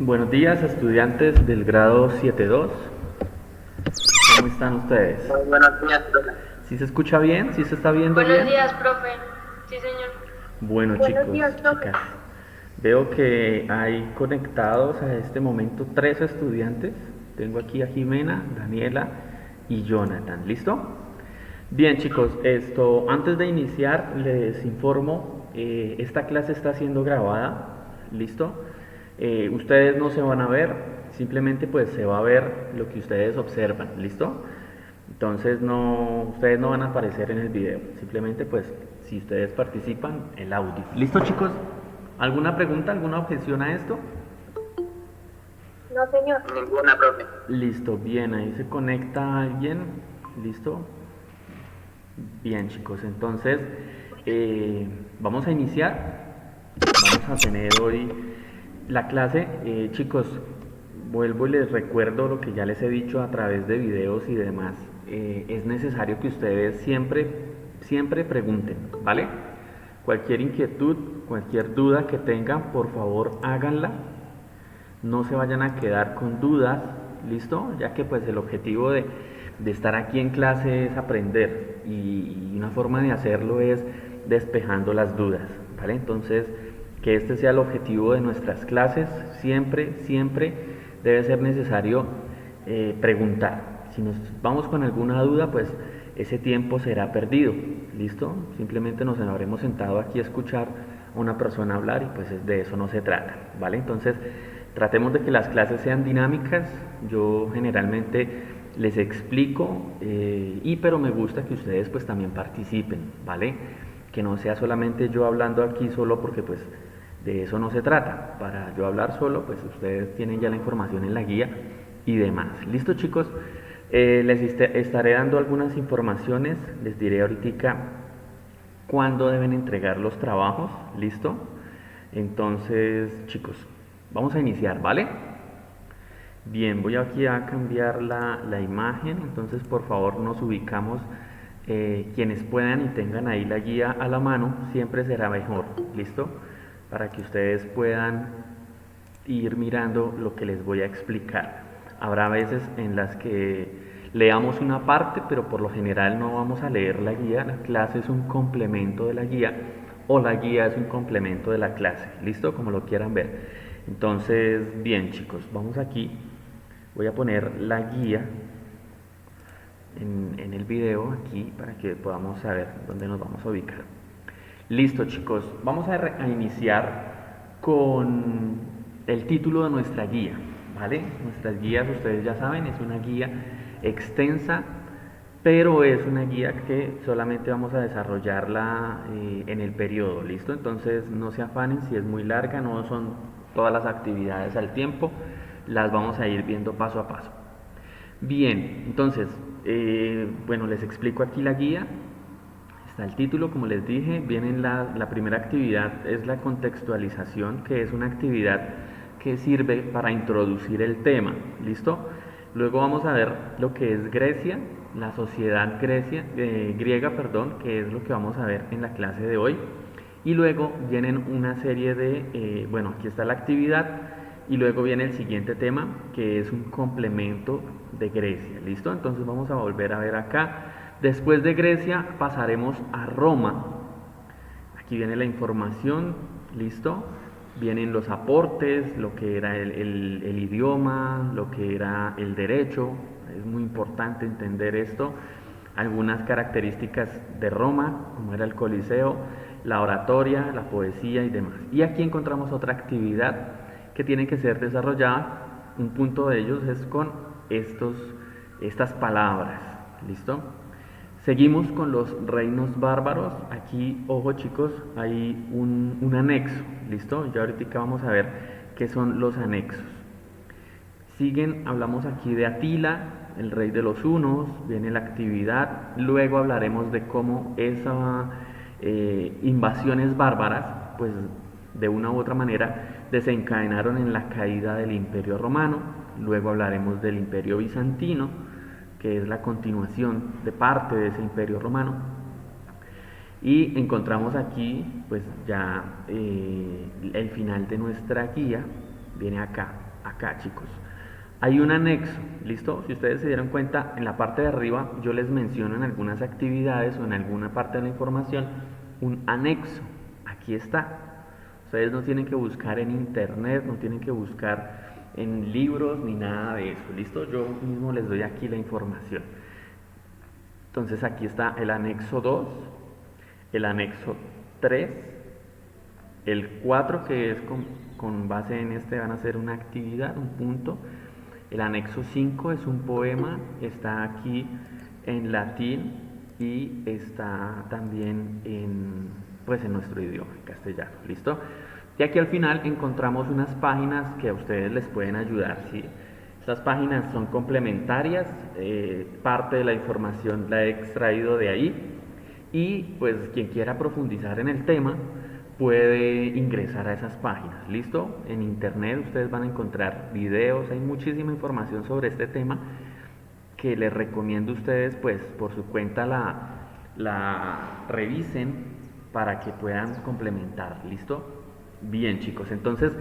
Buenos días, estudiantes del grado 7.2. ¿Cómo están ustedes? Muy buenos días, profe. ¿Sí se escucha bien? ¿Sí se está viendo Buenos bien? días, profe. Sí, señor. Bueno, Buenos chicos, días, profe. chicas, veo que hay conectados a este momento tres estudiantes. Tengo aquí a Jimena, Daniela y Jonathan. ¿Listo? Bien, chicos, antes de iniciar les informo, esta clase está siendo grabada. ¿Listo? Ustedes no se van a ver, simplemente pues se va a ver lo que ustedes observan. ¿Listo? Entonces ustedes no van a aparecer en el video, simplemente pues si ustedes participan, el audio. ¿Listo, chicos? ¿Alguna pregunta, alguna objeción a esto? No, señor. Ninguna, profe. Listo, bien, ahí se conecta alguien. ¿Listo? Bien, chicos, entonces vamos a iniciar. Vamos a tener hoy la clase. Chicos, vuelvo y les recuerdo lo que ya les he dicho a través de videos y demás. Es necesario que ustedes siempre pregunten, ¿vale? Cualquier inquietud, cualquier duda que tengan, por favor háganla. No se vayan a quedar con dudas, ¿listo? Ya que pues el objetivo de estar aquí en clase es aprender y una forma de hacerlo es despejando las dudas, ¿vale? Entonces, que este sea el objetivo de nuestras clases, siempre debe ser necesario preguntar. Si nos vamos con alguna duda, pues ese tiempo será perdido, ¿listo? Simplemente nos habremos sentado aquí a escuchar a una persona hablar y pues de eso no se trata, ¿vale? Entonces, tratemos de que las clases sean dinámicas. Yo generalmente les explico, pero me gusta que ustedes pues también participen, ¿vale? Que no sea solamente yo hablando aquí solo porque pues de eso no se trata. Para yo hablar solo, pues ustedes tienen ya la información en la guía y demás. ¿Listo, chicos? Estaré dando algunas informaciones, les diré ahorita cuándo deben entregar los trabajos, ¿listo? Entonces, chicos, vamos a iniciar, ¿vale? Bien, voy aquí a cambiar la imagen, entonces por favor nos ubicamos, quienes puedan y tengan ahí la guía a la mano, siempre será mejor, ¿listo? Para que ustedes puedan ir mirando lo que les voy a explicar. Habrá veces en las que leamos una parte, pero por lo general no vamos a leer la guía. La clase es un complemento de la guía o la guía es un complemento de la clase. ¿Listo? Como lo quieran ver. Entonces, bien, chicos, vamos aquí. Voy a poner la guía en el video aquí para que podamos saber dónde nos vamos a ubicar. Listo, chicos, vamos a iniciar con el título de nuestra guía, ¿vale? Nuestras guías, ustedes ya saben, es una guía extensa, pero es una guía que solamente vamos a desarrollarla en el periodo, ¿listo? Entonces no se afanen si es muy larga, no son todas las actividades al tiempo, las vamos a ir viendo paso a paso. Bien, entonces, bueno, les explico aquí la guía. Está el título, como les dije, viene la primera actividad, es la contextualización, que es una actividad que sirve para introducir el tema, ¿listo? Luego vamos a ver lo que es Grecia, la sociedad griega, perdón, que es lo que vamos a ver en la clase de hoy. Y luego vienen una serie bueno, aquí está la actividad, y luego viene el siguiente tema, que es un complemento de Grecia, ¿listo? Entonces vamos a volver a ver acá. Después de Grecia pasaremos a Roma. Aquí viene la información, ¿listo? Vienen los aportes, lo que era el idioma, lo que era el derecho. Es muy importante entender esto. Algunas características de Roma, como era el Coliseo, la oratoria, la poesía y demás. Y aquí encontramos otra actividad que tiene que ser desarrollada. Un punto de ellos es con estas palabras, ¿listo? Seguimos con los reinos bárbaros. Aquí, ojo chicos, hay un anexo, ¿listo? Ya ahorita vamos a ver qué son los anexos. Hablamos aquí de Atila, el rey de los hunos, viene la actividad, luego hablaremos de cómo esas invasiones bárbaras, pues de una u otra manera, desencadenaron en la caída del Imperio Romano, luego hablaremos del Imperio Bizantino, que es la continuación de parte de ese Imperio Romano, y encontramos aquí pues ya el final de nuestra guía, viene acá. acá, chicos, hay un anexo, ¿listo? Si ustedes se dieron cuenta, en la parte de arriba yo les menciono en algunas actividades o en alguna parte de la información un anexo. Aquí está. Ustedes no tienen que buscar en internet, no tienen que buscar en libros ni nada de eso, ¿listo? Yo mismo les doy aquí la información. Entonces aquí está el anexo 2, el anexo 3, el 4 que es con base en este van a ser una actividad, un punto. El anexo 5 es un poema, está aquí en latín y está también pues en nuestro idioma, en castellano, ¿listo? Y aquí al final encontramos unas páginas que a ustedes les pueden ayudar, ¿sí? Estas páginas son complementarias, parte de la información la he extraído de ahí y pues quien quiera profundizar en el tema puede ingresar a esas páginas, ¿listo? En internet ustedes van a encontrar videos, hay muchísima información sobre este tema que les recomiendo a ustedes pues por su cuenta la revisen para que puedan complementar, ¿listo? Bien chicos, entonces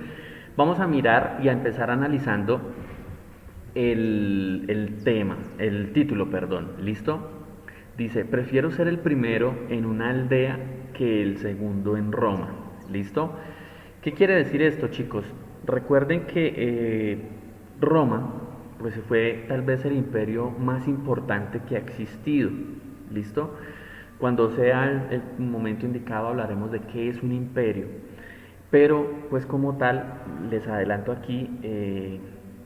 vamos a mirar y a empezar analizando el título, perdón, ¿listo? Dice, prefiero ser el primero en una aldea que el segundo en Roma, ¿listo? ¿Qué quiere decir esto, chicos? Recuerden que Roma, pues fue tal vez el imperio más importante que ha existido, ¿listo? Cuando sea el momento indicado hablaremos de qué es un imperio, pero pues como tal, les adelanto aquí,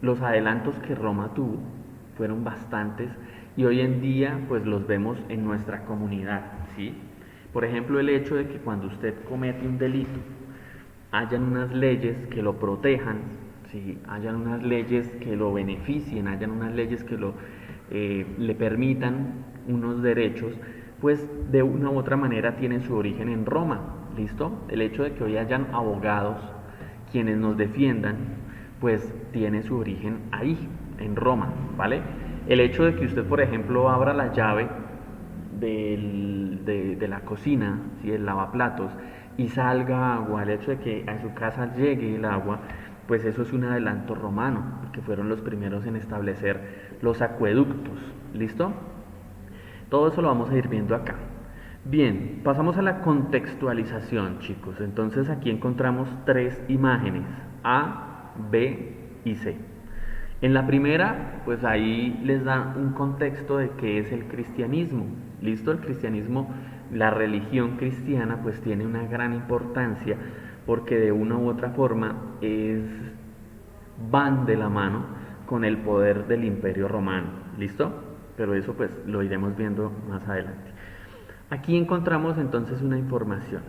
los adelantos que Roma tuvo fueron bastantes y hoy en día pues los vemos en nuestra comunidad, ¿sí? Por ejemplo, el hecho de que cuando usted comete un delito hayan unas leyes que lo protejan, ¿sí? Hayan unas leyes que lo beneficien, hayan unas leyes que le permitan unos derechos, pues de una u otra manera tienen su origen en Roma, ¿listo? El hecho de que hoy hayan abogados quienes nos defiendan, pues tiene su origen ahí, en Roma, ¿vale? El hecho de que usted, por ejemplo, abra la llave de la cocina, ¿sí? El lavaplatos, y salga agua, el hecho de que a su casa llegue el agua, pues eso es un adelanto romano, porque fueron los primeros en establecer los acueductos, ¿listo? Todo eso lo vamos a ir viendo acá. Bien, pasamos a la contextualización, chicos. Entonces aquí encontramos tres imágenes, A, B y C. En la primera, pues ahí les da un contexto de qué es el cristianismo. ¿Listo? El cristianismo, la religión cristiana, pues tiene una gran importancia porque de una u otra forma van de la mano con el poder del imperio romano. ¿Listo? Pero eso pues lo iremos viendo más adelante. Aquí encontramos entonces una información.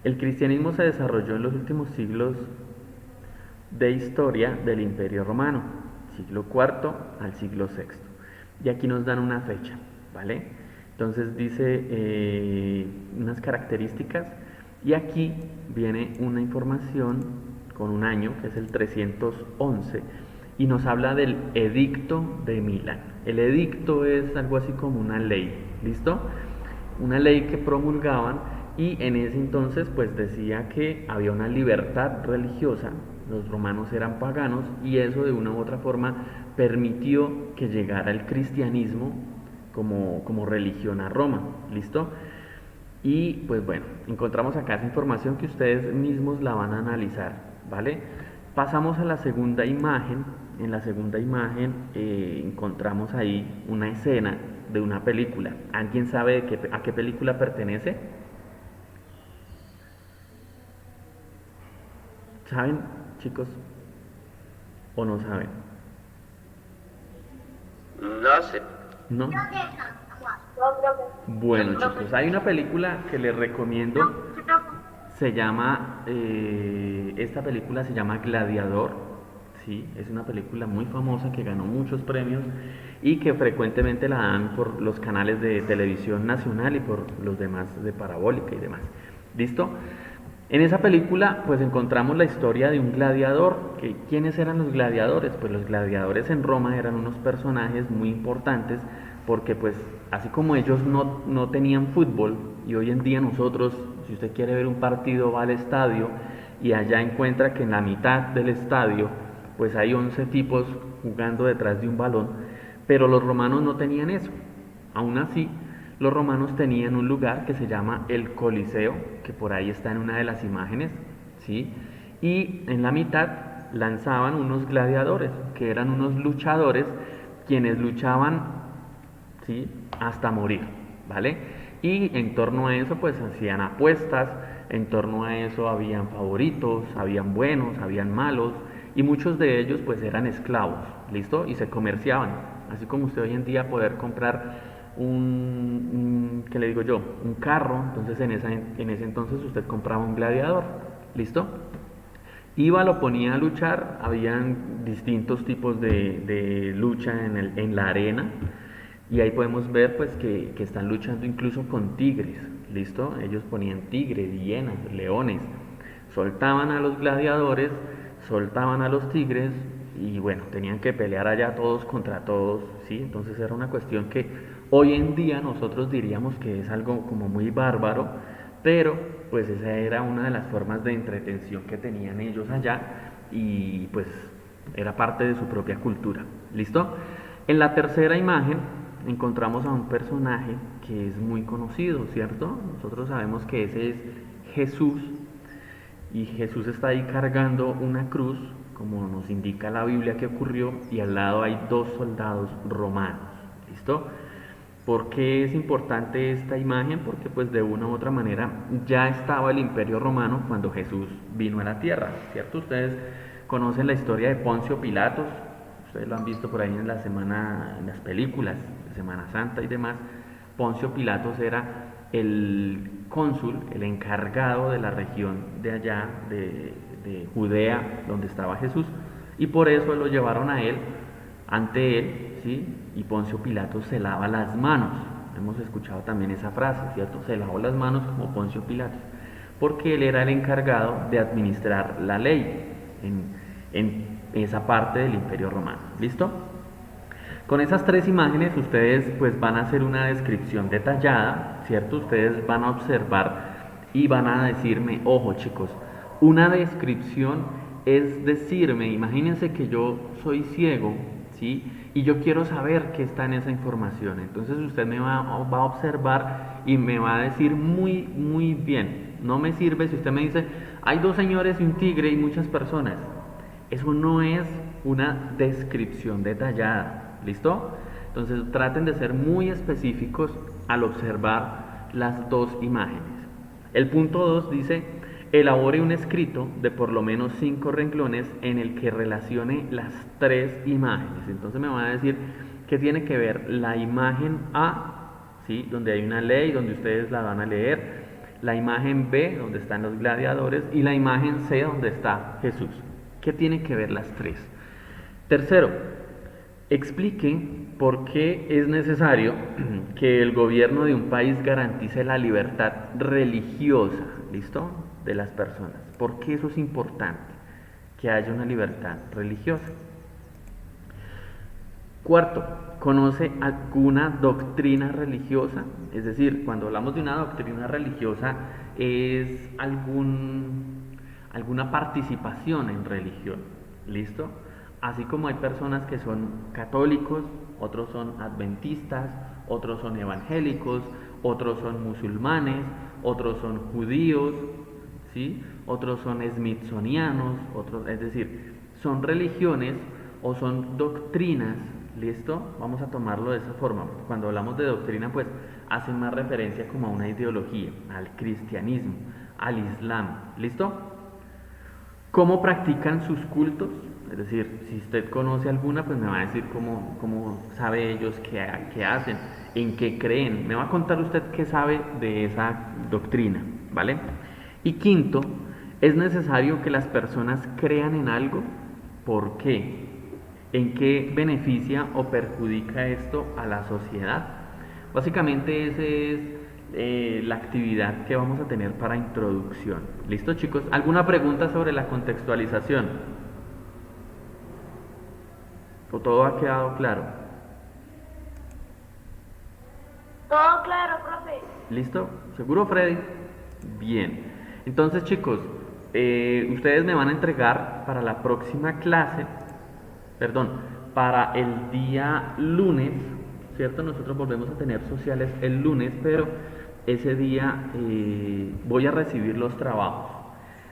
El cristianismo se desarrolló en los últimos siglos de historia del imperio romano, siglo IV al siglo VI. Y aquí nos dan una fecha, ¿vale? Entonces dice unas características y aquí viene una información con un año que es el 311 y nos habla del edicto de Milán. El edicto es algo así como una ley, ¿listo? Una ley que promulgaban y en ese entonces pues decía que había una libertad religiosa, los romanos eran paganos y eso de una u otra forma permitió que llegara el cristianismo como religión a Roma, ¿listo? Y pues bueno, encontramos acá esa información que ustedes mismos la van a analizar, ¿vale? Pasamos a la segunda imagen. En la segunda imagen encontramos ahí una escena de una película. ¿Alguien sabe a qué película pertenece? ¿Saben, chicos? ¿O no saben? No sé. ¿No? Bueno, chicos, hay una película que les recomiendo. Se llama, esta película se llama Gladiador, ¿sí? Es una película muy famosa que ganó muchos premios y que frecuentemente la dan por los canales de televisión nacional y por los demás de Parabólica y demás. ¿Listo? En esa película pues encontramos la historia de un gladiador. ¿Quiénes eran los gladiadores? Pues los gladiadores en Roma eran unos personajes muy importantes porque pues así como ellos no tenían fútbol y hoy en día nosotros, si usted quiere ver un partido va al estadio y allá encuentra que en la mitad del estadio pues hay 11 tipos jugando detrás de un balón, pero los romanos no tenían eso. Aún así, los romanos tenían un lugar que se llama el Coliseo, que por ahí está en una de las imágenes, ¿sí? Y en la mitad lanzaban unos gladiadores, que eran unos luchadores, quienes luchaban, ¿sí?, hasta morir, ¿vale? Y en torno a eso pues hacían apuestas, en torno a eso habían favoritos, habían buenos, habían malos, y muchos de ellos pues eran esclavos, ¿listo? Y se comerciaban, así como usted hoy en día poder comprar ¿qué le digo yo? Un carro, entonces en ese entonces usted compraba un gladiador, ¿listo? Iba, lo ponía a luchar, habían distintos tipos de lucha en la arena, y ahí podemos ver pues que están luchando incluso con tigres, ¿listo? Ellos ponían tigres, hienas, leones, soltaban a los gladiadores, soltaban a los tigres y bueno, tenían que pelear allá todos contra todos, ¿sí? Entonces era una cuestión que hoy en día nosotros diríamos que es algo como muy bárbaro, pero pues esa era una de las formas de entretención que tenían ellos allá y pues era parte de su propia cultura, ¿listo? En la tercera imagen encontramos a un personaje que es muy conocido, ¿cierto? Nosotros sabemos que ese es Jesús, y Jesús está ahí cargando una cruz, como nos indica la Biblia que ocurrió, y al lado hay dos soldados romanos, ¿listo? ¿Por qué es importante esta imagen? Porque pues de una u otra manera ya estaba el Imperio Romano cuando Jesús vino a la tierra, ¿cierto? Ustedes conocen la historia de Poncio Pilatos, ustedes lo han visto por ahí en la semana, en las películas de Semana Santa y demás. Poncio Pilatos era el cónsul, el encargado de la región de allá, de Judea, donde estaba Jesús, y por eso lo llevaron a él, ante él, ¿sí? Y Poncio Pilatos se lava las manos. Hemos escuchado también esa frase, ¿cierto? Se lavó las manos como Poncio Pilatos, porque él era el encargado de administrar la ley en esa parte del Imperio Romano. ¿Listo? Con esas tres imágenes ustedes pues van a hacer una descripción detallada, ¿cierto? Ustedes van a observar y van a decirme, ojo chicos, una descripción es decirme, imagínense que yo soy ciego, ¿sí? Y yo quiero saber qué está en esa información. Entonces usted me va a observar y me va a decir muy, muy bien. No me sirve si usted me dice, hay dos señores y un tigre y muchas personas. Eso no es una descripción detallada, ¿listo? Entonces traten de ser muy específicos al observar las dos imágenes. El punto 2 dice, elabore un escrito de por lo menos 5 renglones en el que relacione las tres imágenes. Entonces me van a decir qué tiene que ver la imagen A, ¿sí?, donde hay una ley, donde ustedes la van a leer, la imagen B, donde están los gladiadores, y la imagen C, donde está Jesús. ¿Qué tienen que ver las tres? Tercero, explique por qué es necesario que el gobierno de un país garantice la libertad religiosa, ¿listo?, de las personas. ¿Por qué eso es importante? Que haya una libertad religiosa. Cuarto, ¿conoce alguna doctrina religiosa? Es decir, cuando hablamos de una doctrina religiosa es alguna participación en religión, ¿listo? Así como hay personas que son católicos, otros son adventistas, otros son evangélicos, otros son musulmanes, otros son judíos, ¿sí?, otros son smithsonianos, otros, es decir, son religiones o son doctrinas, ¿listo? Vamos a tomarlo de esa forma. Cuando hablamos de doctrina, pues hace más referencia como a una ideología, al cristianismo, al islam, ¿listo? ¿Cómo practican sus cultos? Es decir, si usted conoce alguna, pues me va a decir cómo sabe ellos qué hacen, en qué creen. Me va a contar usted qué sabe de esa doctrina, ¿vale? Y quinto, ¿es necesario que las personas crean en algo? ¿Por qué? ¿En qué beneficia o perjudica esto a la sociedad? Básicamente esa es la actividad que vamos a tener para introducción. ¿Listo, chicos? ¿Alguna pregunta sobre la contextualización? ¿O todo ha quedado claro? Todo claro, profe. ¿Listo? ¿Seguro, Freddy? Bien. Entonces, chicos, ustedes me van a entregar para la próxima clase perdón, para el día lunes, ¿cierto? Nosotros volvemos a tener sociales el lunes, pero ese día voy a recibir los trabajos.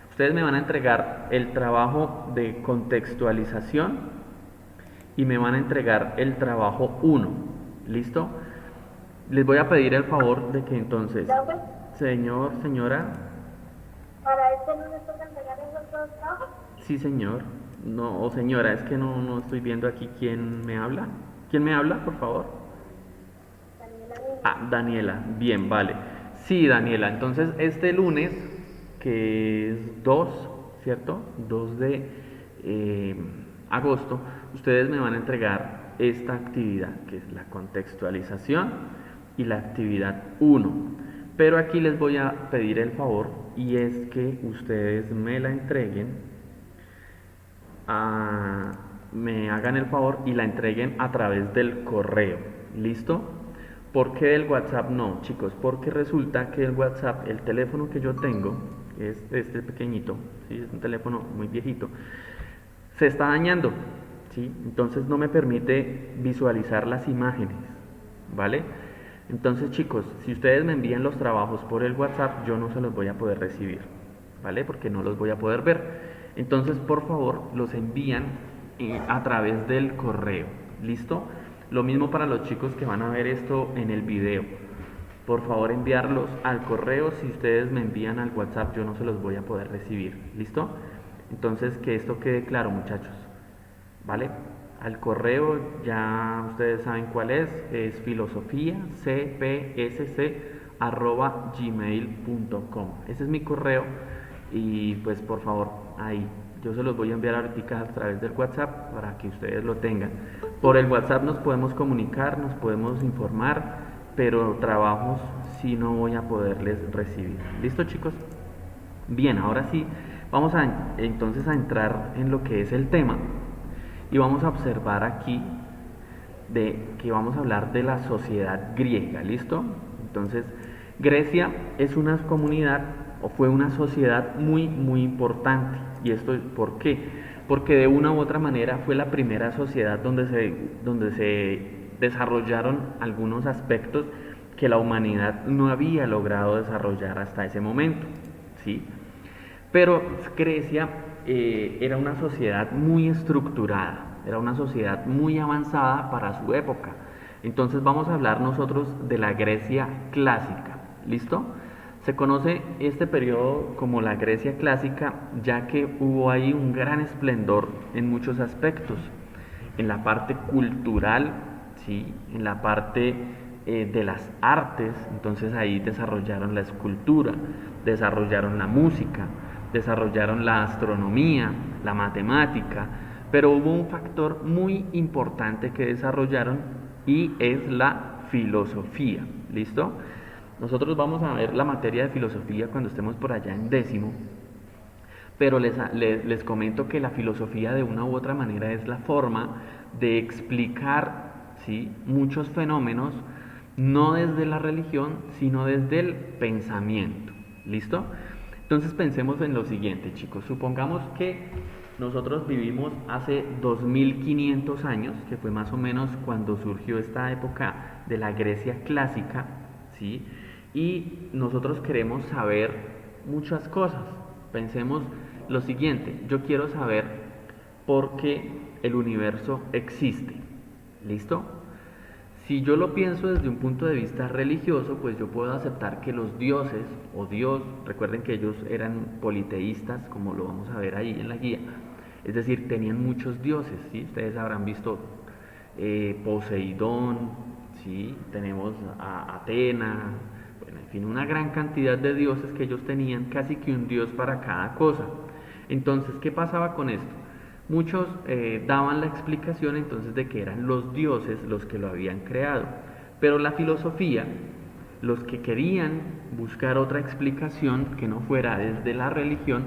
Ustedes me van a entregar el trabajo de contextualización y me van a entregar el trabajo uno. ¿Listo? Les voy a pedir el favor de que entonces, Profe, señor, señora, para este lunes toca entregar esos dos trabajos. sí señor, no, o señora, es que no estoy viendo aquí quién me habla. ¿Quién me habla, por favor? Daniela Niño. Ah, Daniela, bien, vale. Sí, Daniela, entonces este lunes, que es 2, ¿cierto? 2 de agosto, ustedes me van a entregar esta actividad, que es la contextualización y la actividad uno. Pero aquí les voy a pedir el favor y es que ustedes me la entreguen, me hagan el favor y la entreguen a través del correo. ¿Listo? ¿Por qué del WhatsApp no, chicos? Porque resulta que el WhatsApp, el teléfono que yo tengo, es este pequeñito, ¿sí? Es un teléfono muy viejito, se está dañando, ¿sí? Entonces no me permite visualizar las imágenes, ¿vale? Entonces, chicos, si ustedes me envían los trabajos por el WhatsApp, yo no se los voy a poder recibir, ¿vale? Porque no los voy a poder ver. Entonces, por favor, los envían a través del correo, ¿listo? Lo mismo para los chicos que van a ver esto en el video. Por favor, enviarlos al correo. Si ustedes me envían al WhatsApp, yo no se los voy a poder recibir, ¿listo? Entonces, que esto quede claro, muchachos, ¿vale? Al correo ya ustedes saben cuál es filosofiacpsc@gmail.com. Ese es mi correo y pues por favor ahí yo se los voy a enviar ahorita a través del WhatsApp para que ustedes lo tengan. Por el WhatsApp nos podemos comunicar, nos podemos informar, pero trabajos sí no voy a poderles recibir. ¿Listo, chicos? Bien, ahora sí, vamos entonces a entrar en lo que es el tema y vamos a observar aquí de que vamos a hablar de la sociedad griega, ¿listo? Entonces, Grecia es una comunidad o fue una sociedad muy importante. ¿Y esto por qué? Porque de una u otra manera fue la primera sociedad donde se desarrollaron algunos aspectos que la humanidad no había logrado desarrollar hasta ese momento, ¿sí? Pero Grecia era una sociedad muy estructurada, era una sociedad muy avanzada para su época. Entonces vamos a hablar nosotros de la Grecia clásica, ¿listo? Se conoce este periodo como la Grecia clásica ya que hubo ahí un gran esplendor en muchos aspectos, en la parte cultural, ¿sí? En la parte de las artes, entonces ahí desarrollaron la escultura, desarrollaron la música, desarrollaron la astronomía, la matemática, pero hubo un factor muy importante que desarrollaron y es la filosofía, ¿listo? Nosotros vamos a ver la materia de filosofía cuando estemos por allá en décimo, pero les comento que la filosofía de una u otra manera es la forma de explicar, ¿sí?, muchos fenómenos, no desde la religión, sino desde el pensamiento, ¿listo? Entonces pensemos en lo siguiente, chicos. Supongamos que nosotros vivimos hace 2500 años, que fue más o menos cuando surgió esta época de la Grecia clásica, ¿sí? Y nosotros queremos saber muchas cosas. Pensemos lo siguiente, yo quiero saber por qué el universo existe, ¿listo? Si yo lo pienso desde un punto de vista religioso, pues yo puedo aceptar que los dioses o Dios, recuerden que ellos eran politeístas, como lo vamos a ver ahí en la guía, es decir, tenían muchos dioses, ¿sí? Ustedes habrán visto Poseidón, ¿sí? Tenemos a Atena, bueno, en fin, una gran cantidad de dioses que ellos tenían, casi que un dios para cada cosa. Entonces, ¿qué pasaba con esto? Muchos daban la explicación entonces de que eran los dioses los que lo habían creado, pero la filosofía, los que querían buscar otra explicación que no fuera desde la religión,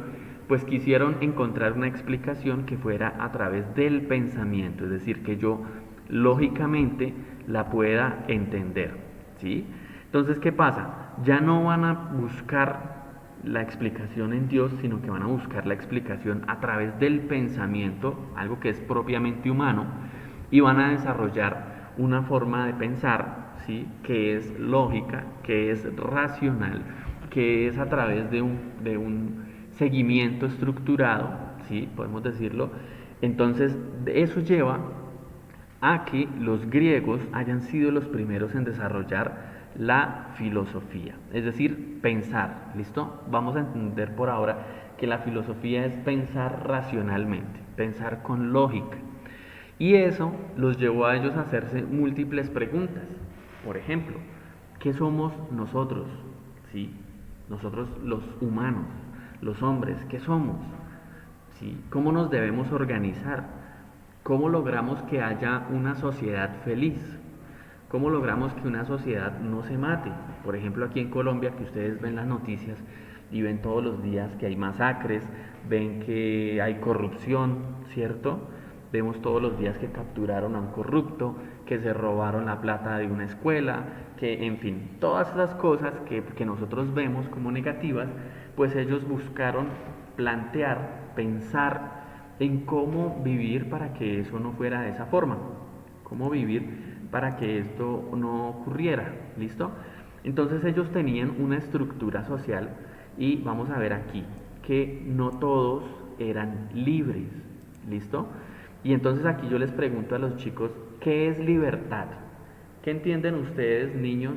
pues quisieron encontrar una explicación que fuera a través del pensamiento, es decir, que yo lógicamente la pueda entender, ¿sí? Entonces, ¿qué pasa? Ya no van a buscar la explicación en Dios, sino que van a buscar la explicación a través del pensamiento, algo que es propiamente humano, y van a desarrollar una forma de pensar, ¿sí? Que es lógica, que es racional, que es a través de un seguimiento estructurado, ¿sí? Podemos decirlo. Entonces, eso lleva a que los griegos hayan sido los primeros en desarrollar la filosofía, es decir, pensar, ¿listo? Vamos a entender por ahora que la filosofía es pensar racionalmente, pensar con lógica. Y eso los llevó a ellos a hacerse múltiples preguntas. Por ejemplo, ¿qué somos nosotros? ¿Sí? Nosotros los humanos, los hombres, ¿qué somos? ¿Sí? ¿Cómo nos debemos organizar? ¿Cómo logramos que haya una sociedad feliz? ¿Cómo logramos que una sociedad no se mate? Por ejemplo, aquí en Colombia, que ustedes ven las noticias y ven todos los días que hay masacres, ven que hay corrupción, ¿cierto? Vemos todos los días que capturaron a un corrupto, que se robaron la plata de una escuela, que en fin, todas esas cosas que nosotros vemos como negativas, pues ellos buscaron plantear, pensar en cómo vivir para que eso no fuera de esa forma, cómo vivir para que esto no ocurriera, ¿listo? Entonces ellos tenían una estructura social y vamos a ver aquí que no todos eran libres, ¿listo? Y entonces aquí yo les pregunto a los chicos, ¿qué es libertad? ¿Qué entienden ustedes, niños,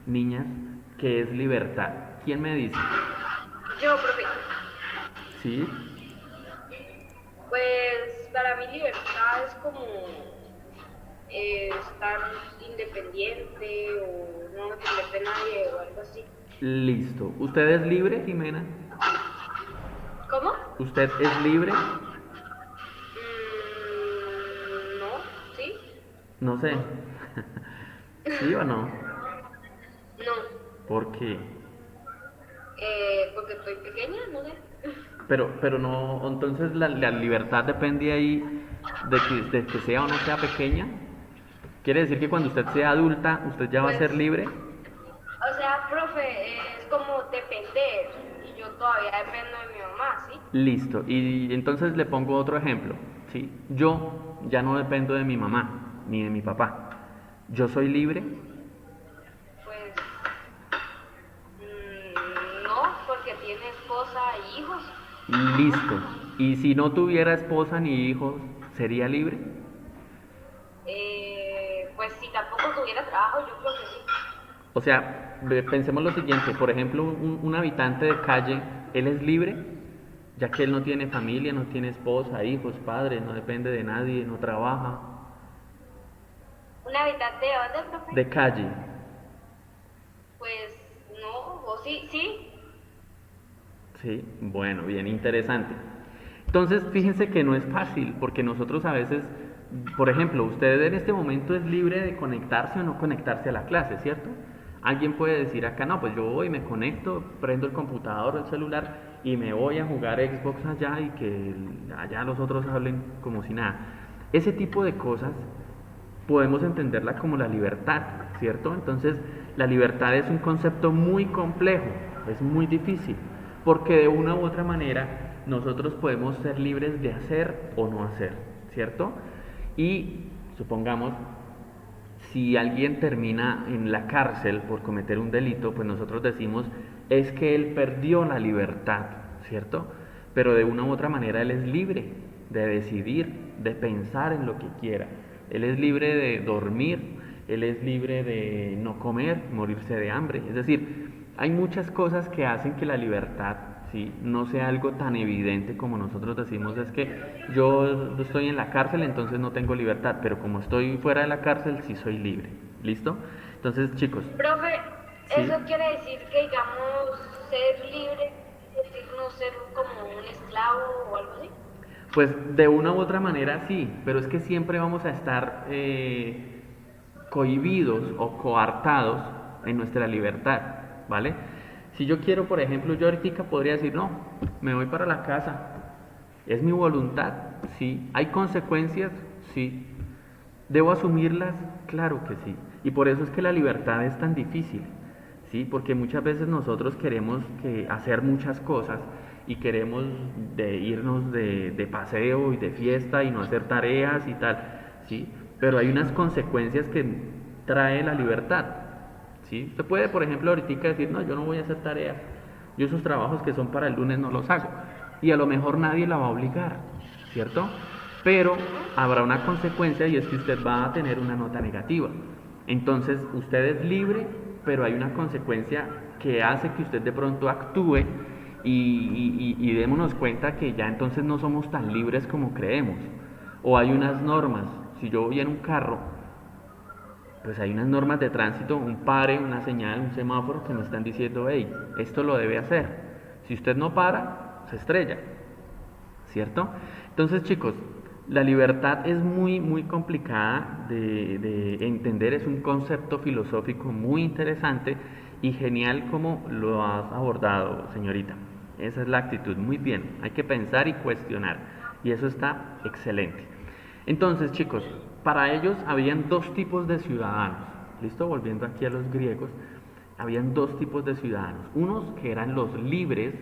niñas, qué es libertad? ¿Quién me dice? Yo, profe. ¿Sí? Pues para mí libertad es como estar independiente o no depender de nadie o algo así. Listo. ¿Usted es libre, Jimena? ¿Cómo? ¿Usted es libre? No, ¿sí? No sé. ¿Sí o no? No, ¿Por qué? porque estoy pequeña, no sé. Pero no, entonces la libertad depende ahí de que sea o no sea pequeña. ¿Quiere decir que cuando usted sea adulta, usted ya va a Pues, ser libre? o sea, profe, es como depender y yo todavía dependo de mi mamá, ¿sí? Listo. Y entonces le pongo otro ejemplo. ¿Sí? Yo ya no dependo de mi mamá ni de mi papá. ¿Yo soy libre? Pues no, porque tiene esposa e hijos. Listo. ¿Y si no tuviera esposa ni hijos, sería libre? Pues si tampoco tuviera trabajo, yo creo que sí. O sea, pensemos lo siguiente, por ejemplo, un habitante de calle, ¿él es libre? Ya que él no tiene familia, no tiene esposa, hijos, padres, no depende de nadie, no trabaja. ¿Un habitante de dónde, profe? De calle. Pues no, o sí, sí. Sí, bueno, bien interesante. Entonces, fíjense que no es fácil, porque nosotros a veces, por ejemplo, usted en este momento es libre de conectarse o no conectarse a la clase, ¿cierto? Alguien puede decir acá, no, pues yo voy, me conecto, prendo el computador o el celular y me voy a jugar Xbox allá y que allá los otros hablen como si nada. Ese tipo de cosas podemos entenderla como la libertad, ¿cierto? Entonces, la libertad es un concepto muy complejo, es muy difícil, porque de una u otra manera nosotros podemos ser libres de hacer o no hacer, ¿cierto? Y supongamos, si alguien termina en la cárcel por cometer un delito, pues nosotros decimos, es que él perdió la libertad, ¿cierto? Pero de una u otra manera él es libre de decidir, de pensar en lo que quiera. Él es libre de dormir, él es libre de no comer, morirse de hambre. Es decir, hay muchas cosas que hacen que la libertad, ¿sí?, no sea algo tan evidente como nosotros decimos, es que yo estoy en la cárcel, entonces no tengo libertad, pero como estoy fuera de la cárcel, sí soy libre. ¿Listo? Entonces, chicos, Profe, ¿sí? eso quiere decir que, digamos, ser libre, es decir, no ser como un esclavo o algo así. Pues de una u otra manera sí, pero es que siempre vamos a estar cohibidos o coartados en nuestra libertad, ¿vale? Si yo quiero, por ejemplo, yo ahorita podría decir, no, me voy para la casa. ¿Es mi voluntad? Sí. ¿Hay consecuencias? Sí. ¿Debo asumirlas? Claro que sí. Y por eso es que la libertad es tan difícil, ¿sí? Porque muchas veces nosotros queremos hacer muchas cosas y queremos irnos de paseo y de fiesta y no hacer tareas y tal, ¿sí? Pero hay unas consecuencias que trae la libertad, ¿sí? Usted puede, por ejemplo, ahorita decir, no, yo no voy a hacer tareas, yo esos trabajos que son para el lunes no los hago, y a lo mejor nadie la va a obligar, ¿cierto? Pero habrá una consecuencia y es que usted va a tener una nota negativa. Entonces usted es libre, pero hay una consecuencia que hace que usted de pronto actúe y démonos cuenta que ya entonces no somos tan libres como creemos. O hay unas normas. Si yo voy en un carro, pues hay unas normas de tránsito, un pare, una señal, un semáforo que me están diciendo, hey, esto lo debe hacer. Si usted no para, se estrella, ¿cierto? Entonces, chicos, la libertad es muy complicada de entender, es un concepto filosófico muy interesante y genial como lo has abordado, señorita. Esa es la actitud, muy bien, hay que pensar y cuestionar, y eso está excelente. Entonces, chicos, para ellos habían dos tipos de ciudadanos, ¿listo? Volviendo aquí a los griegos, habían dos tipos de ciudadanos, unos que eran los libres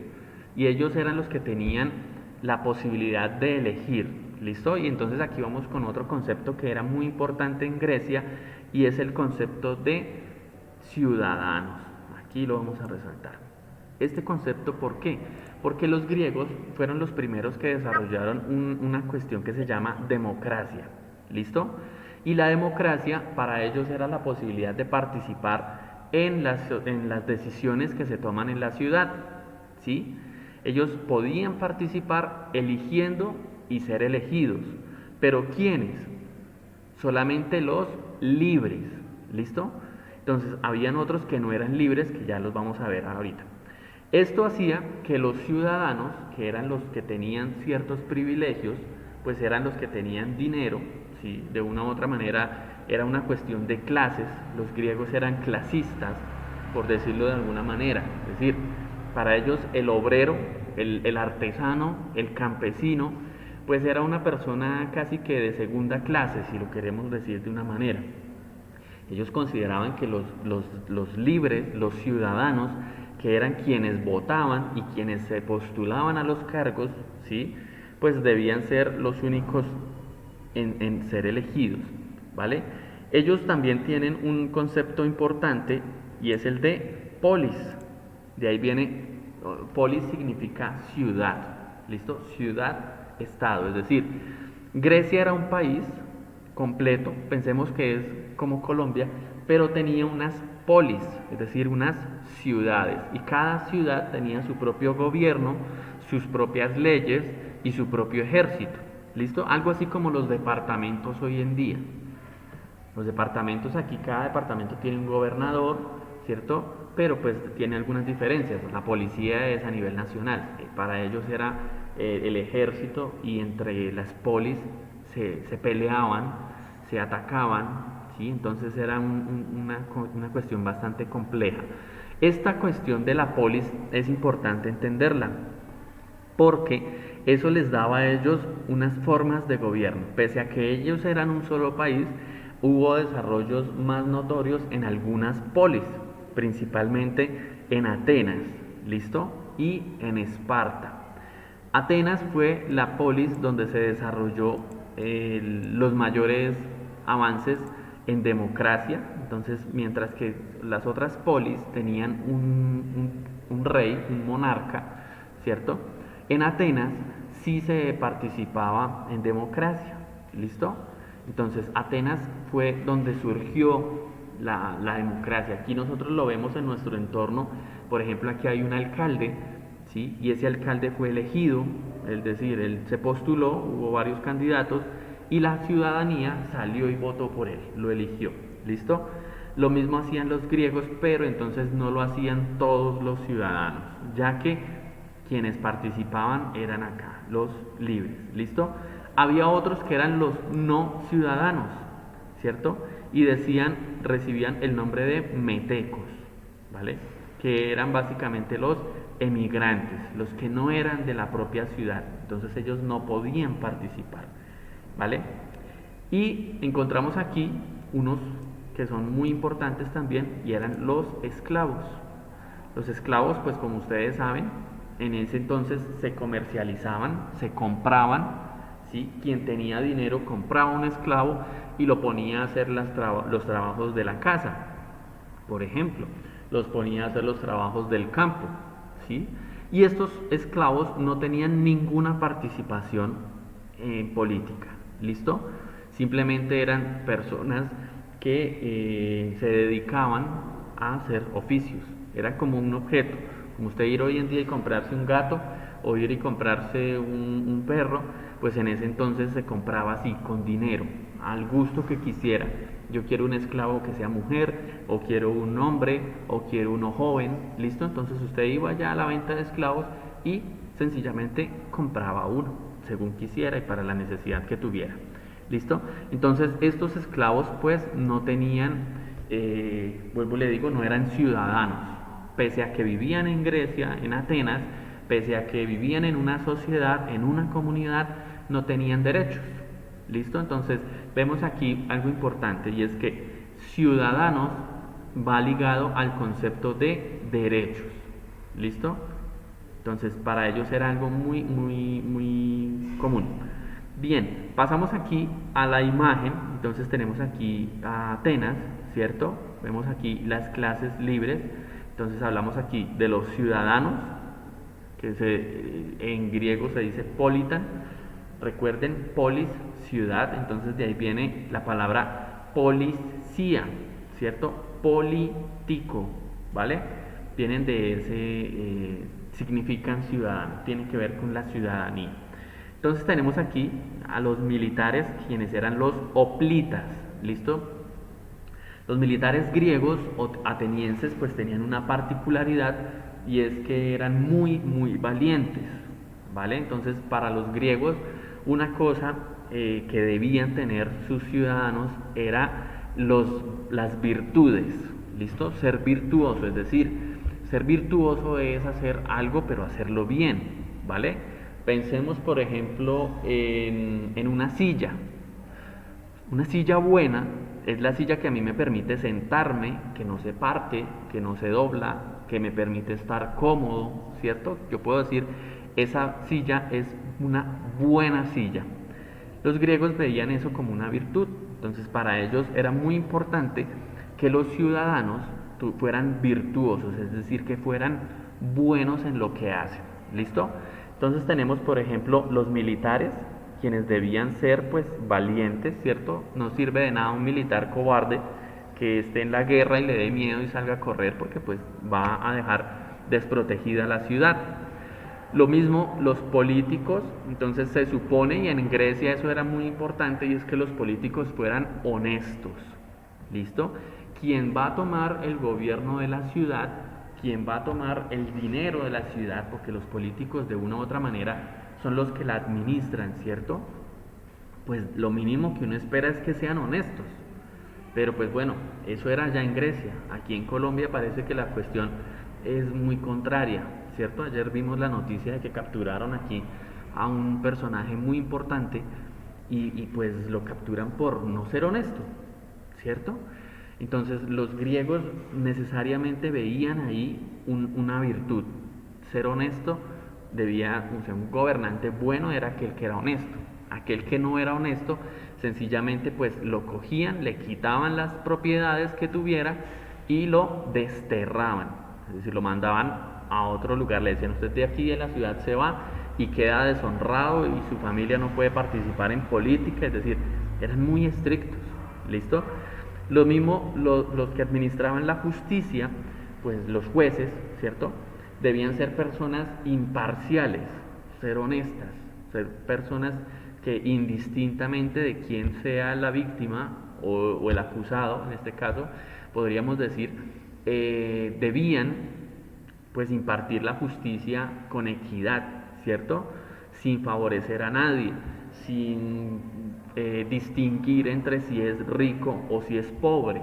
y ellos eran los que tenían la posibilidad de elegir, ¿listo? Y entonces aquí vamos con otro concepto que era muy importante en Grecia y es el concepto de ciudadanos. Aquí lo vamos a resaltar. Este concepto, ¿por qué? Porque los griegos fueron los primeros que desarrollaron una cuestión que se llama democracia, ¿listo? Y la democracia para ellos era la posibilidad de participar en las decisiones que se toman en la ciudad, ¿sí? Ellos podían participar eligiendo y ser elegidos, pero ¿quiénes? Solamente los libres, ¿listo? Entonces habían otros que no eran libres, que ya los vamos a ver ahorita. Esto hacía que los ciudadanos, que eran los que tenían ciertos privilegios, pues eran los que tenían dinero, ¿sí? De una u otra manera era una cuestión de clases, los griegos eran clasistas, por decirlo de alguna manera, es decir, para ellos el obrero, el artesano, el campesino, pues era una persona casi que de segunda clase, si lo queremos decir de una manera. Ellos consideraban que los libres, los ciudadanos, que eran quienes votaban y quienes se postulaban a los cargos, ¿sí? Pues debían ser los únicos en ser elegidos, ¿vale? Ellos también tienen un concepto importante y es el de polis. De ahí viene, polis significa ciudad, ¿listo? Ciudad, estado, es decir, Grecia era un país completo, pensemos que es como Colombia, pero tenía unas polis, es decir, unas ciudades, y cada ciudad tenía su propio gobierno, sus propias leyes y su propio ejército, ¿listo? Algo así como los departamentos hoy en día. Los departamentos aquí, cada departamento tiene un gobernador, ¿cierto? Pero pues tiene algunas diferencias. La policía es a nivel nacional, para ellos era el ejército y entre las polis se peleaban, se atacaban, ¿sí? Entonces era una cuestión bastante compleja. Esta cuestión de la polis es importante entenderla, porque eso les daba a ellos unas formas de gobierno. Pese a que ellos eran un solo país, hubo desarrollos más notorios en algunas polis, principalmente en Atenas, ¿listo? Y en Esparta. Atenas fue la polis donde se desarrolló los mayores avances en democracia. Entonces, mientras que las otras polis tenían un rey, un monarca, ¿cierto? En Atenas sí se participaba en democracia, ¿listo? Entonces, Atenas fue donde surgió la democracia. Aquí nosotros lo vemos en nuestro entorno. Por ejemplo, aquí hay un alcalde, ¿sí? Y ese alcalde fue elegido, es decir, él se postuló, hubo varios candidatos y la ciudadanía salió y votó por él, lo eligió, ¿listo? Lo mismo hacían los griegos, pero entonces no lo hacían todos los ciudadanos, ya que quienes participaban eran acá, los libres, ¿listo? Había otros que eran los no ciudadanos, ¿cierto? Y recibían el nombre de metecos, ¿vale? Que eran básicamente los emigrantes, los que no eran de la propia ciudad, entonces ellos no podían participar, ¿vale? Y encontramos aquí unos que son muy importantes también, y eran los esclavos. Los esclavos, pues como ustedes saben, en ese entonces se comercializaban, se compraban, ¿sí? Quien tenía dinero compraba un esclavo y lo ponía a hacer los trabajos de la casa, por ejemplo, los ponía a hacer los trabajos del campo, ¿sí? Y estos esclavos no tenían ninguna participación política, ¿listo? Simplemente eran personas que se dedicaban a hacer oficios, era como un objeto, como usted ir hoy en día y comprarse un gato o ir y comprarse un perro, pues en ese entonces se compraba así, con dinero, al gusto que quisiera. Yo quiero un esclavo que sea mujer, o quiero un hombre, o quiero uno joven, ¿listo? Entonces usted iba ya a la venta de esclavos y sencillamente compraba uno, según quisiera y para la necesidad que tuviera, ¿listo? Entonces estos esclavos pues no tenían, vuelvo y le digo, no eran ciudadanos, pese a que vivían en Grecia, en Atenas, pese a que vivían en una sociedad, en una comunidad, no tenían derechos. ¿Listo? Entonces vemos aquí algo importante, y es que ciudadanos va ligado al concepto de derechos. ¿Listo? Entonces para ellos era algo muy común. Bien, pasamos aquí a la imagen. Entonces tenemos aquí a Atenas, ¿cierto? Vemos aquí las clases libres. Entonces hablamos aquí de los ciudadanos, que en griego se dice politan. Recuerden, polis, ciudad, entonces de ahí viene la palabra policía, ¿cierto? Político, ¿vale? Vienen de ese, significan ciudadano, tienen que ver con la ciudadanía. Entonces tenemos aquí a los militares, quienes eran los hoplitas, ¿listo? Los militares griegos o atenienses pues tenían una particularidad, y es que eran muy valientes, ¿vale? Entonces para los griegos una cosa que debían tener sus ciudadanos era las virtudes, ¿listo? Ser virtuoso, es decir, ser virtuoso es hacer algo pero hacerlo bien, ¿vale? Pensemos por ejemplo en una silla. Una silla buena es la silla que a mí me permite sentarme, que no se parte, que no se dobla, que me permite estar cómodo, ¿cierto? Yo puedo decir, esa silla es una buena silla. Los griegos veían eso como una virtud, entonces para ellos era muy importante que los ciudadanos fueran virtuosos, es decir, que fueran buenos en lo que hacen, ¿listo? Entonces tenemos, por ejemplo, los militares, quienes debían ser pues valientes, ¿cierto? No sirve de nada un militar cobarde que esté en la guerra y le dé miedo y salga a correr, porque pues va a dejar desprotegida la ciudad. Lo mismo los políticos, entonces se supone, y en Grecia eso era muy importante, y es que los políticos fueran honestos, ¿listo? Quien va a tomar el gobierno de la ciudad, quien va a tomar el dinero de la ciudad, porque los políticos de una u otra manera son los que la administran, ¿cierto? Pues lo mínimo que uno espera es que sean honestos. Pero pues bueno, eso era ya en Grecia. Aquí en Colombia parece que la cuestión es muy contraria, ¿cierto? Ayer vimos la noticia de que capturaron aquí a un personaje muy importante y pues lo capturan por no ser honesto, ¿cierto? Entonces los griegos necesariamente veían ahí una virtud. Ser honesto debía, o sea, un gobernante bueno era aquel que era honesto. Aquel que no era honesto, sencillamente pues lo cogían, le quitaban las propiedades que tuviera y lo desterraban, es decir, lo mandaban a otro lugar, le decían, usted de aquí de la ciudad se va y queda deshonrado y su familia no puede participar en política, es decir, eran muy estrictos, ¿listo? Lo mismo los que administraban la justicia, pues los jueces, ¿cierto? Debían ser personas imparciales, ser honestas, ser personas que indistintamente de quién sea la víctima o el acusado, en este caso, podríamos decir, debían pues impartir la justicia con equidad, ¿cierto? Sin favorecer a nadie, sin distinguir entre si es rico o si es pobre.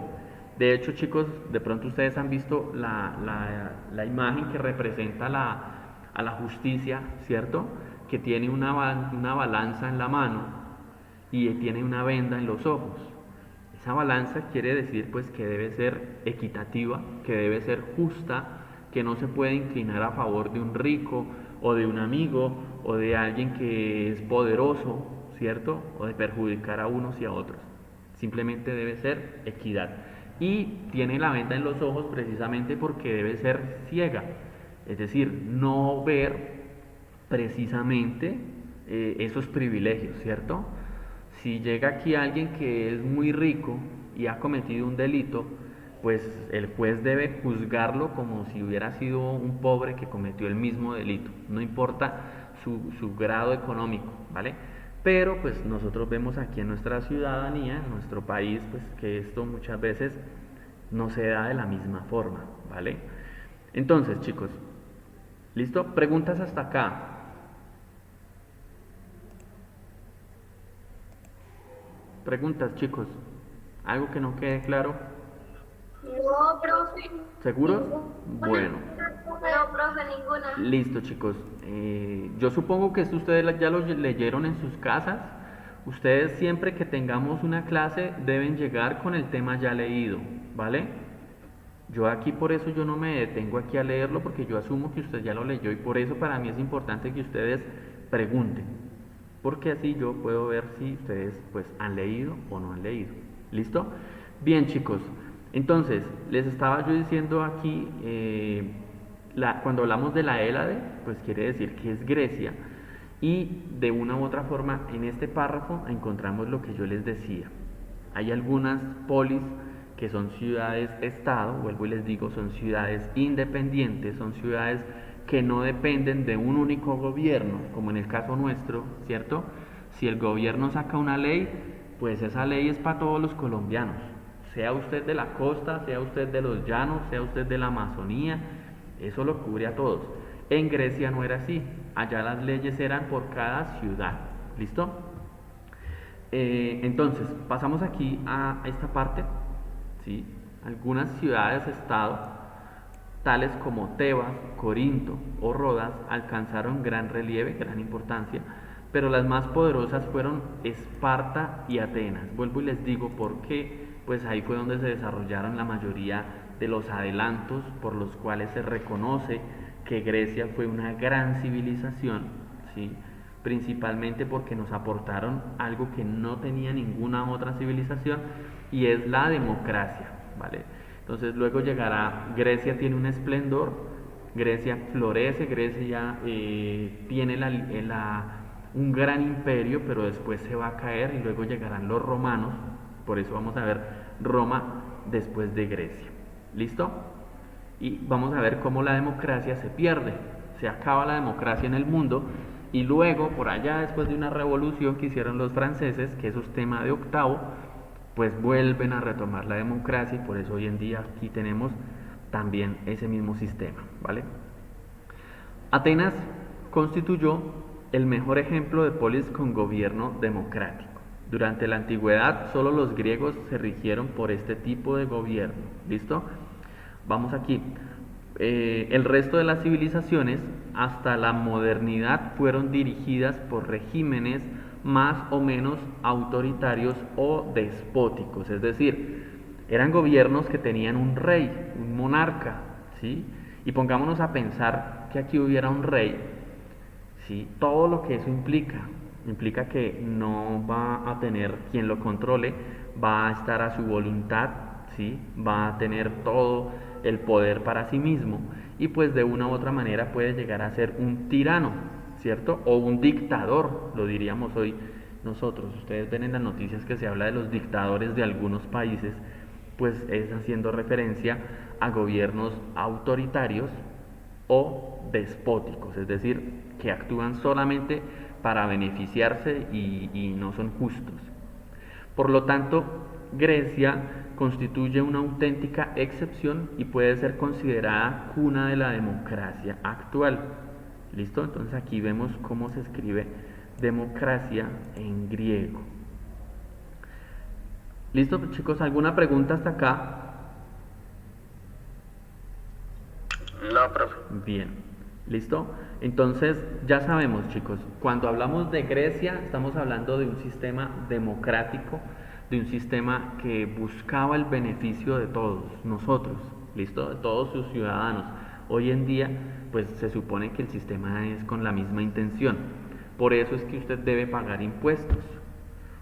De hecho, chicos, de pronto ustedes han visto la imagen que representa a la justicia, ¿cierto? Que tiene una balanza en la mano y tiene una venda en los ojos. Esa balanza quiere decir pues que debe ser equitativa, que debe ser justa, que no se puede inclinar a favor de un rico o de un amigo o de alguien que es poderoso, ¿cierto? O de perjudicar a unos y a otros. Simplemente debe ser equidad. Y tiene la venda en los ojos precisamente porque debe ser ciega. Es decir, no ver precisamente esos privilegios, ¿cierto? Si llega aquí alguien que es muy rico y ha cometido un delito, pues el juez debe juzgarlo como si hubiera sido un pobre que cometió el mismo delito, no importa su grado económico, ¿vale? Pero pues nosotros vemos aquí en nuestra ciudadanía, en nuestro país, pues que esto muchas veces no se da de la misma forma, ¿vale? Entonces, chicos, ¿listo? Preguntas hasta acá. Preguntas, chicos. ¿Algo que no quede claro? No, profe. ¿Seguros? Bueno, No, profe, ninguna. listo, chicos. Yo supongo que esto ustedes ya lo leyeron en sus casas. Ustedes siempre que tengamos una clase deben llegar con el tema ya leído, ¿vale? Yo aquí por eso yo no me detengo aquí a leerlo porque yo asumo que usted ya lo leyó y por eso para mí es importante que ustedes pregunten, porque así yo puedo ver si ustedes pues han leído o no han leído. ¿Listo? Bien, chicos. Entonces, les estaba yo diciendo aquí, cuando hablamos de la Hélade, pues quiere decir que es Grecia y de una u otra forma en este párrafo encontramos lo que yo les decía. Hay algunas polis que son ciudades-estado, vuelvo y les digo, son ciudades independientes, son ciudades que no dependen de un único gobierno, como en el caso nuestro, ¿cierto? Si el gobierno saca una ley, pues esa ley es para todos los colombianos, sea usted de la costa, sea usted de los llanos, sea usted de la Amazonía, eso lo cubre a todos. En Grecia no era así, allá las leyes eran por cada ciudad, ¿listo? Entonces, pasamos aquí a esta parte, ¿sí? Algunas ciudades-estado, tales como Tebas, Corinto o Rodas, alcanzaron gran relieve, gran importancia, pero las más poderosas fueron Esparta y Atenas. Vuelvo y les digo por qué, pues ahí fue donde se desarrollaron la mayoría de los adelantos por los cuales se reconoce que Grecia fue una gran civilización, ¿sí? Principalmente porque nos aportaron algo que no tenía ninguna otra civilización y es la democracia, ¿vale? Entonces luego llegará, Grecia tiene un esplendor, Grecia florece, Grecia tiene un gran imperio, pero después se va a caer y luego llegarán los romanos, por eso vamos a ver Roma después de Grecia, ¿listo? Y vamos a ver cómo la democracia se pierde, se acaba la democracia en el mundo y luego por allá después de una revolución que hicieron los franceses, que eso es tema de octavo, pues vuelven a retomar la democracia y por eso hoy en día aquí tenemos también ese mismo sistema, ¿vale? Atenas constituyó el mejor ejemplo de polis con gobierno democrático. Durante la antigüedad solo los griegos se rigieron por este tipo de gobierno, ¿listo? Vamos aquí. El resto de las civilizaciones hasta la modernidad fueron dirigidas por regímenes más o menos autoritarios o despóticos, es decir, eran gobiernos que tenían un rey, un monarca, ¿sí? Y pongámonos a pensar que aquí hubiera un rey, ¿sí? Todo lo que eso implica que no va a tener quien lo controle, va a estar a su voluntad, ¿sí? Va a tener todo el poder para sí mismo y pues de una u otra manera puede llegar a ser un tirano, ¿cierto? O un dictador, lo diríamos hoy nosotros. Ustedes ven en las noticias que se habla de los dictadores de algunos países, pues es haciendo referencia a gobiernos autoritarios o despóticos, es decir, que actúan solamente para beneficiarse y no son justos. Por lo tanto, Grecia constituye una auténtica excepción y puede ser considerada cuna de la democracia actual. ¿Listo? Entonces aquí vemos cómo se escribe democracia en griego. ¿Listo, chicos? ¿Alguna pregunta hasta acá? No, profe. Bien, ¿listo? Entonces ya sabemos, chicos, cuando hablamos de Grecia estamos hablando de un sistema democrático de un sistema que buscaba el beneficio de todos nosotros, ¿listo? De todos sus ciudadanos. Hoy en día, pues se supone que el sistema es con la misma intención. Por eso es que usted debe pagar impuestos.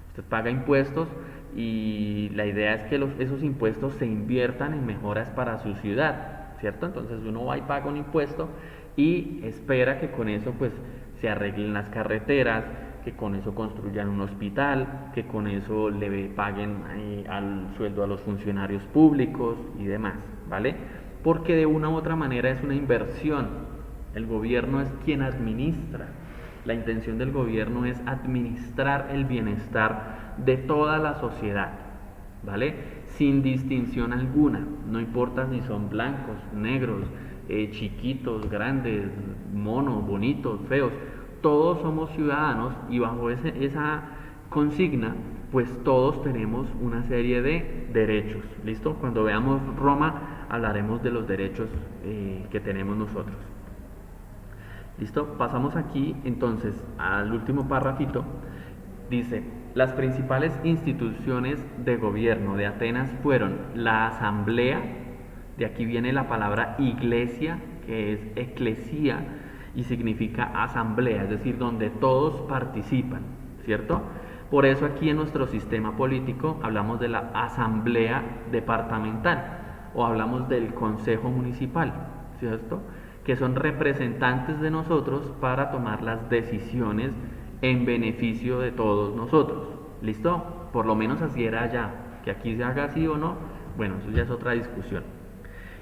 Usted paga impuestos y la idea es que esos impuestos se inviertan en mejoras para su ciudad, ¿cierto? Entonces uno va y paga un impuesto y espera que con eso pues se arreglen las carreteras, que con eso construyan un hospital, que con eso le paguen al sueldo a los funcionarios públicos y demás, ¿vale? Porque de una u otra manera es una inversión. El gobierno es quien administra. La intención del gobierno es administrar el bienestar de toda la sociedad, ¿vale? Sin distinción alguna. No importa si son blancos, negros, chiquitos, grandes, monos, bonitos, feos. Todos somos ciudadanos y bajo esa consigna, pues todos tenemos una serie de derechos. ¿Listo? Cuando veamos Roma, hablaremos de los derechos que tenemos nosotros. ¿Listo? Pasamos aquí entonces al último párrafito. Dice, las principales instituciones de gobierno de Atenas fueron la asamblea, de aquí viene la palabra iglesia, que es eclesía, y significa asamblea, es decir, donde todos participan, ¿cierto? Por eso aquí en nuestro sistema político hablamos de la asamblea departamental o hablamos del consejo municipal, ¿cierto? Que son representantes de nosotros para tomar las decisiones en beneficio de todos nosotros, ¿listo? Por lo menos así era allá, que aquí se haga así o no, bueno, eso ya es otra discusión.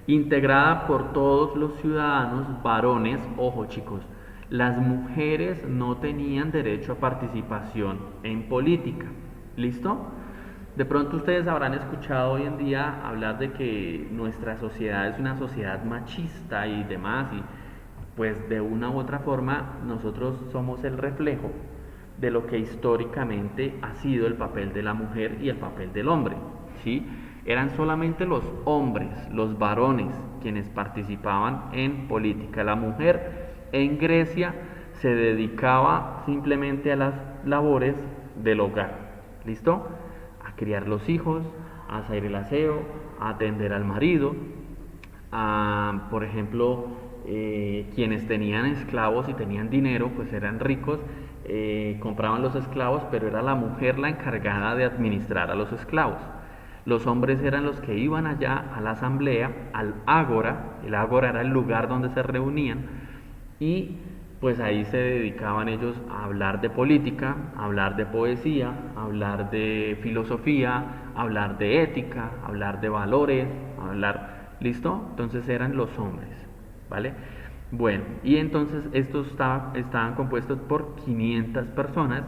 Integrada por todos los ciudadanos varones, ojo chicos, las mujeres no tenían derecho a participación en política, ¿listo? De pronto ustedes habrán escuchado hoy en día hablar de que nuestra sociedad es una sociedad machista y demás, y pues de una u otra forma nosotros somos el reflejo de lo que históricamente ha sido el papel de la mujer y el papel del hombre, ¿sí? Eran solamente los hombres, los varones, quienes participaban en política. La mujer en Grecia se dedicaba simplemente a las labores del hogar, ¿listo? A criar los hijos, a hacer el aseo, a atender al marido, a, por ejemplo, quienes tenían esclavos y tenían dinero, pues eran ricos, compraban los esclavos, pero era la mujer la encargada de administrar a los esclavos. Los hombres eran los que iban allá a la asamblea, al ágora. El ágora era el lugar donde se reunían y pues ahí se dedicaban ellos a hablar de política, a hablar de poesía, a hablar de filosofía, a hablar de ética, a hablar de valores, a hablar, ¿listo? Entonces eran los hombres, ¿vale? Bueno, y entonces estos estaban compuestos por 500 personas,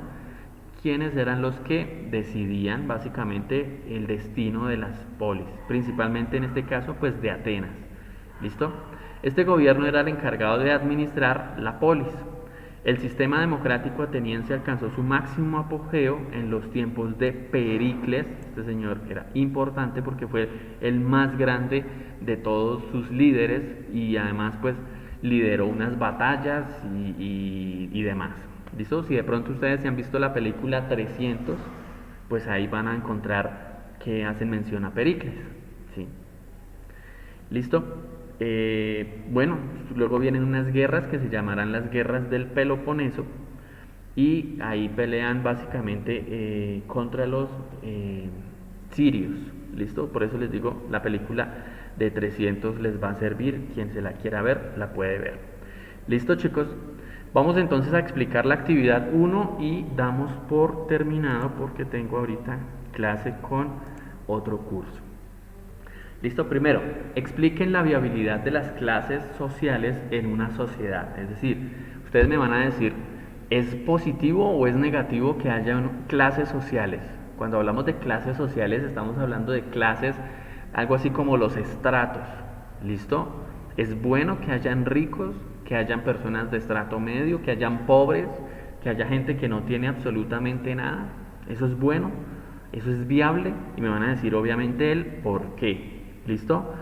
quienes eran los que decidían básicamente el destino de las polis, principalmente en este caso pues de Atenas, ¿listo? Este gobierno era el encargado de administrar la polis. El sistema democrático ateniense alcanzó su máximo apogeo en los tiempos de Pericles. Este señor era importante porque fue el más grande de todos sus líderes y además pues lideró unas batallas y demás. ¿Listo? Si de pronto ustedes se han visto la película 300, pues ahí van a encontrar que hacen mención a Pericles, ¿sí? ¿Listo? Bueno, luego vienen unas guerras que se llamarán las guerras del Peloponeso y ahí pelean básicamente contra los sirios, ¿listo? Por eso les digo, la película de 300 les va a servir, quien se la quiera ver, la puede ver. ¿Listo, chicos? Vamos entonces a explicar la actividad 1 y damos por terminado porque tengo ahorita clase con otro curso. Listo, primero, expliquen la viabilidad de las clases sociales en una sociedad. Es decir, ustedes me van a decir, ¿es positivo o es negativo que haya clases sociales? Cuando hablamos de clases sociales estamos hablando de clases, algo así como los estratos. ¿Listo? ¿Es bueno que hayan ricos, que hayan personas de estrato medio, que hayan pobres, que haya gente que no tiene absolutamente nada? ¿Eso es bueno? ¿Eso es viable? Y me van a decir obviamente el por qué. ¿Listo?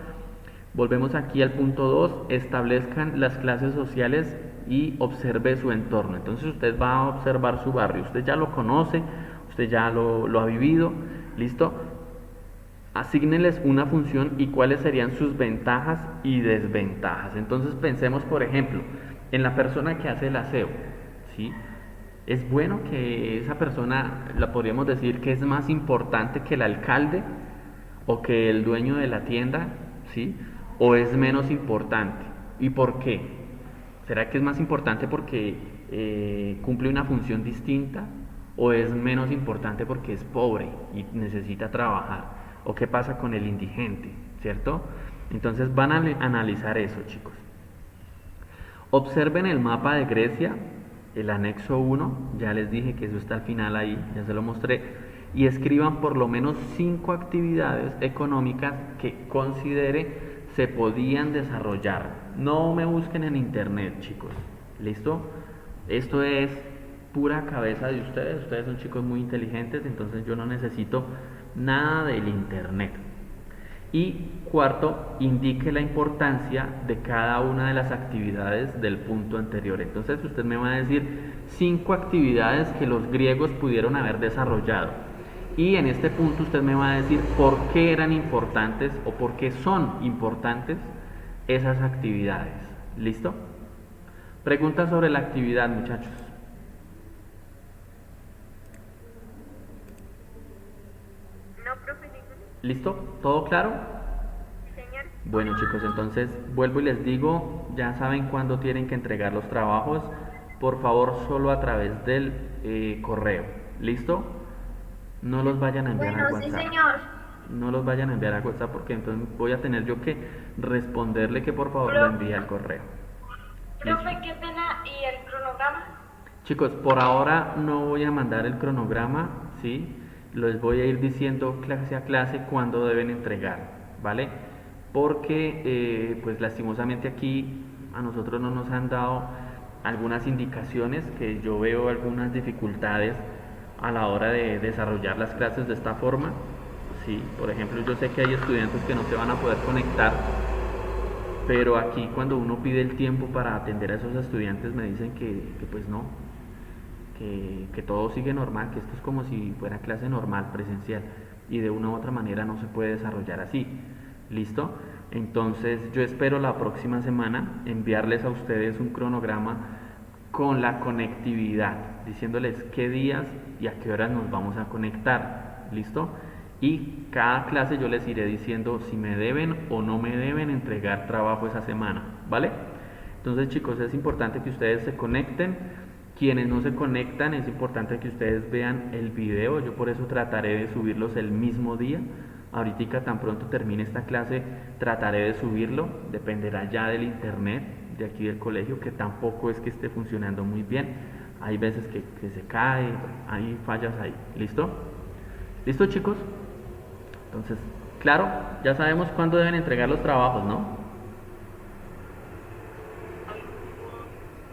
Volvemos aquí al punto 2, establezcan las clases sociales y observe su entorno. Entonces usted va a observar su barrio, usted ya lo conoce, usted ya lo ha vivido, ¿Listo? Asígnenles una función y cuáles serían sus ventajas y desventajas. Entonces pensemos, por ejemplo, en la persona que hace el aseo, ¿sí? Es bueno que esa persona, la podríamos decir que es más importante que el alcalde o que el dueño de la tienda, ¿sí? O es menos importante. ¿Y por qué? ¿Será que es más importante porque cumple una función distinta? ¿O es menos importante porque es pobre y necesita trabajar? ¿O qué pasa con el indigente? ¿Cierto? Entonces van a analizar eso, chicos. Observen el mapa de Grecia, el anexo 1, ya les dije que eso está al final ahí, ya se lo mostré, y escriban por lo menos 5 actividades económicas que considere se podían desarrollar. No me busquen en internet, chicos. ¿Listo? Esto es pura cabeza de ustedes. Ustedes son chicos muy inteligentes, entonces yo no necesito nada del internet. Y cuarto, indique la importancia de cada una de las actividades del punto anterior. Entonces usted me va a decir 5 actividades que los griegos pudieron haber desarrollado. Y en este punto usted me va a decir por qué eran importantes o por qué son importantes esas actividades. ¿Listo? Preguntas sobre la actividad, muchachos. No, profe, ninguno. ¿Listo? ¿Todo claro? Señor. Bueno, chicos, entonces vuelvo y les digo, ya saben cuándo tienen que entregar los trabajos. Por favor, solo a través del correo. ¿Listo? No los vayan a enviar a Bueno, sí, WhatsApp. señor. No los vayan a enviar a WhatsApp porque entonces voy a tener yo que responderle que por favor lo envíe al correo. ¿Listo? Profe, qué pena, ¿y el cronograma? Chicos, por ahora no voy a mandar el cronograma, ¿sí? Les voy a ir diciendo clase a clase cuándo deben entregar, ¿vale? Porque, pues lastimosamente aquí a nosotros no nos han dado algunas indicaciones, que yo veo algunas dificultades a la hora de desarrollar las clases de esta forma, ¿sí? Por ejemplo, yo sé que hay estudiantes que no se van a poder conectar, pero aquí cuando uno pide el tiempo para atender a esos estudiantes me dicen que pues no, que todo sigue normal, que esto es como si fuera clase normal, presencial, y de una u otra manera no se puede desarrollar así. ¿Listo? Entonces yo espero la próxima semana enviarles a ustedes un cronograma con la conectividad, diciéndoles qué días y a qué horas nos vamos a conectar. ¿Listo? Y cada clase yo les iré diciendo si me deben o no me deben entregar trabajo esa semana, ¿vale? Entonces, chicos, es importante que ustedes se conecten. Quienes no se conectan, es importante que ustedes vean el video. Yo por eso trataré de subirlos el mismo día. Ahorita tan pronto termine esta clase, trataré de subirlo. Dependerá ya del internet de aquí del colegio, que tampoco es que esté funcionando muy bien. Hay veces que se cae, hay fallas ahí. ¿Listo? ¿Listo, chicos? Entonces, claro, ya sabemos cuándo deben entregar los trabajos, ¿no?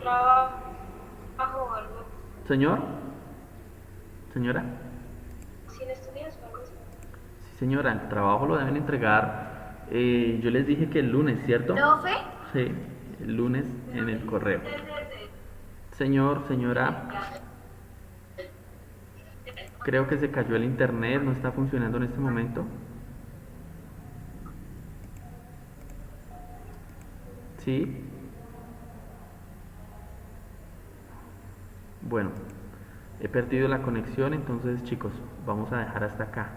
Trabajo o algo Señor, señora. sin estudios o algo así. Sí, señora, el trabajo lo deben entregar. Yo les dije que el lunes, ¿cierto? ¿Profe? Sí, el lunes en el correo. Señor, señora, creo que se cayó el internet, no está funcionando en este momento. Sí. Bueno, he perdido la conexión, entonces chicos, vamos a dejar hasta acá.